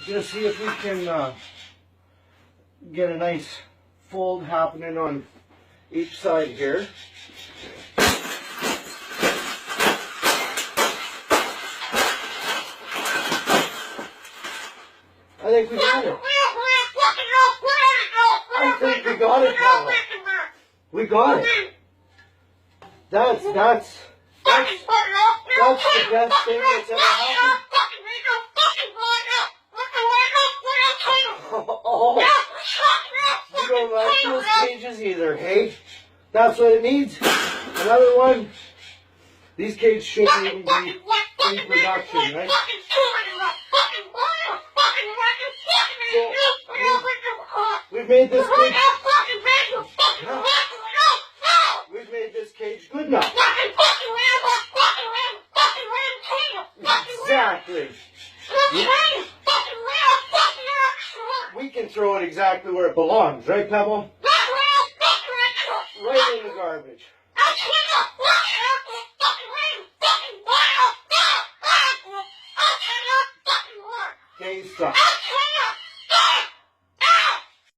Just see if we can get a nice fold happening on each side here. I think we got it. I think we got it, Pavel. We got it. That's the best thing that's ever happened. Oh, you don't like those cages either, hey? That's what it needs. Another one. These cages shouldn't even be in production, right? So, we've made this cage. We've made this cage good enough. Exactly. We can throw it exactly where it belongs, right, Pebble? Right in the garbage. Okay, stop.